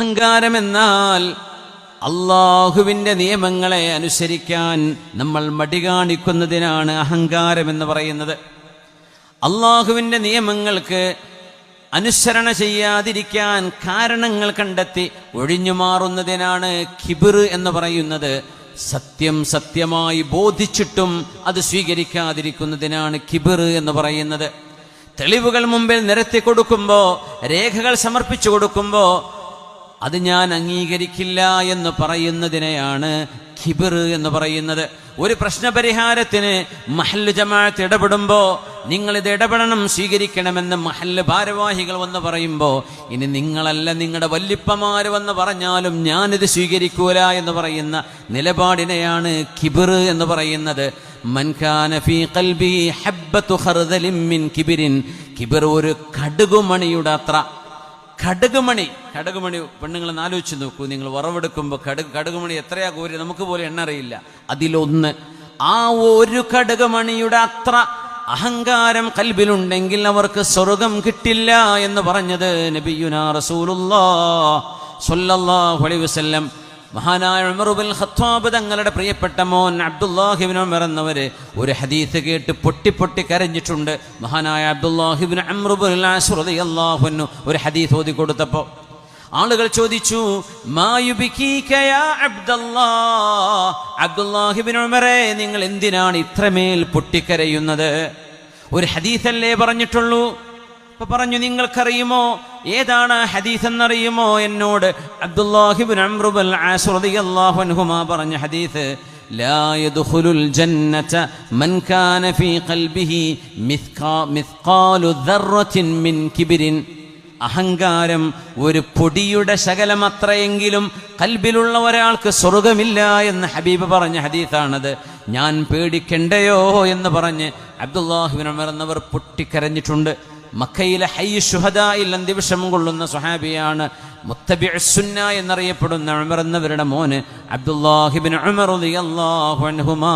അഹങ്കാരമെന്നാൽ അള്ളാഹുവിൻ്റെ നിയമങ്ങളെ അനുസരിക്കാൻ നമ്മൾ മടി കാണിക്കുന്നതിനാണ് അഹങ്കാരമെന്ന് പറയുന്നത്. അള്ളാഹുവിൻ്റെ നിയമങ്ങൾക്ക് അനുസരണ ചെയ്യാതിരിക്കാൻ കാരണങ്ങൾ കണ്ടെത്തി ഒഴിഞ്ഞു മാറുന്നതിനാണ് കിബിർ എന്ന് പറയുന്നത്. സത്യം സത്യമായി ബോധിച്ചിട്ടും അത് സ്വീകരിക്കാതിരിക്കുന്നതിനാണ് കിബിർ എന്ന് പറയുന്നത്. തെളിവുകൾ മുമ്പിൽ നിരത്തി കൊടുക്കുമ്പോൾ, രേഖകൾ സമർപ്പിച്ചു കൊടുക്കുമ്പോൾ അത് ഞാൻ അംഗീകരിക്കില്ല എന്ന് പറയുന്നതിനെയാണ് കിബിർ എന്ന് പറയുന്നത്. ഒരു പ്രശ്നപരിഹാരത്തിന് മഹല്ല് ജമാഅത്ത് ഇടപെടുമ്പോൾ നിങ്ങളിത് ഇടപെടണം, സ്വീകരിക്കണമെന്ന് മഹല്ല് ഭാരവാഹികൾ വന്ന് പറയുമ്പോൾ, ഇനി നിങ്ങളല്ല നിങ്ങളുടെ വല്ലിപ്പമാര് വന്ന് പറഞ്ഞാലും ഞാനിത് സ്വീകരിക്കൂല എന്ന് പറയുന്ന നിലപാടിനെയാണ് കിബിർ എന്ന് പറയുന്നത്. മൻ കാന ഫീ ഖൽബിഹി ഹബ്ബത്തു ഖർദലിൻ മിൻ കിബിരിൻ. കിബിർ ഒരു കടുകുമണിയുടെ അത്ര. കടുകുമണി പെണ്ണുങ്ങൾ ആലോചിച്ച് നോക്കൂ. നിങ്ങൾ വറവെടുക്കുമ്പോൾ കടുകുമണി എത്രയാ കോരി നമുക്ക് പോലും എണ്ണ അറിയില്ല. അതിലൊന്ന്. ആ ഒരു കടുകുമണിയുടെ അത്ര അഹങ്കാരം കൽബിലുണ്ടെങ്കിൽ അവർക്ക് സ്വർഗം കിട്ടില്ല എന്ന് പറഞ്ഞത് നബിയുനാ റസൂലുള്ളാഹി സ്വല്ലല്ലാഹു അലൈഹി വസല്ലം. മഹാനായ ഉമർ ഇബ്നുൽ ഖത്താബ് തങ്ങളുടെ പ്രിയപ്പെട്ട മോൻ അബ്ദുല്ലാഹി ഇബ്നു ഉമർ എന്നവര് ഒരു ഹദീസ് കേട്ട് പൊട്ടി കരഞ്ഞിട്ടുണ്ട്. മഹാനായ അബ്ദുല്ലാഹി ഇബ്നു അംർ ഇബ്നുൽ ആസ് റളിയല്ലാഹു അൻഹു ഒരു ഹദീസ് ഓതി കൊടുത്തപ്പോൾ ആളുകൾ ചോദിച്ചു, മാ യുബികീക യാ അബ്ദുല്ലാഹ്, അബ്ദുല്ലാഹി ഇബ്നു ഉമറേ നിങ്ങൾ എന്തിനാണ് ഇത്രമേൽ പൊട്ടിക്കരയുന്നത്? ഒരു ഹദീസല്ലേ പറഞ്ഞിട്ടുള്ളൂ. അപ്പൊ പറഞ്ഞു, നിങ്ങൾക്കറിയുമോ ഏതാണ് ഹദീസ് എന്നറിയുമോ? എന്നോട് അബ്ദുല്ലാഹി ഇബ്നു അംർ ഇബ്നുൽ ആസ് റളിയല്ലാഹു അൻഹുമാ പറഞ്ഞ ഹദീസ്, ലാ യദ്ഖുലുൽ ജന്നത മൻ കാന ഫീ ഖൽബിഹി മിസ്ഖാലു ദർറത്തിൻ മിൻ കിബ്രിൻ. അഹങ്കാരം ഒരു പൊടിയുടെ ശകലമത്രയെങ്കിലും കൽബിലുള്ള ഒരാൾക്ക് സ്വർഗമില്ല എന്ന് ഹബീബ് പറഞ്ഞ ഹദീസാണത്. ഞാൻ പേടിക്കണ്ടയോ എന്ന് പറഞ്ഞ് അബ്ദുല്ലാഹി ഇബ്നു ഉമർ എന്നവർ പൊട്ടിക്കരഞ്ഞിട്ടുണ്ട്. മക്കയിലെ ഹയ്യ് ശുഹദായിൽ അന്ത്യവിഷം കൊള്ളുന്ന സ്വഹാബിയാണ്. മുത്തബിഉ സുന്ന എന്നറിയപ്പെടുന്ന ഉമർ എന്നവരുടെ മോന് അബ്ദുല്ലാഹി ഇബ്നു ഉമർ റളിയല്ലാഹു അൻഹുമാ.